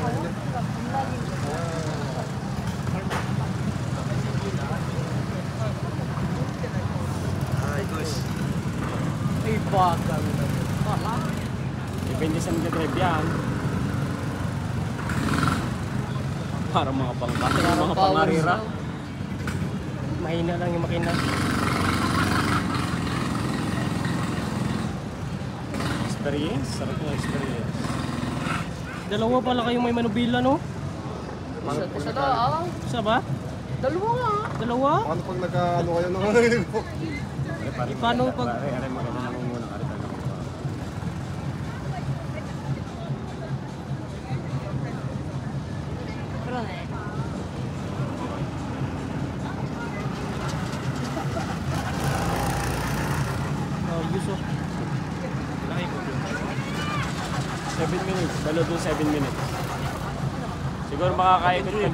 Ay, gosh. Ay, bagal. Wala. Depende sa nag-drive yan. Parang mga pangkata, mga pangarira. Mahina lang yung makina. Experience? Sarap ng experience. Dalawa pala kayong may manubila, no? Isa lang. Isa ba? Dalawa nga. Dalawa? Paano pag nagka-ano kayo ng ano ko? Paano pag... Pare, maganda naman muna karita lang. Oh, Yusuf. 7 minutes. Dalo doon 7 minutes. Siguro makakaikot ka dyan.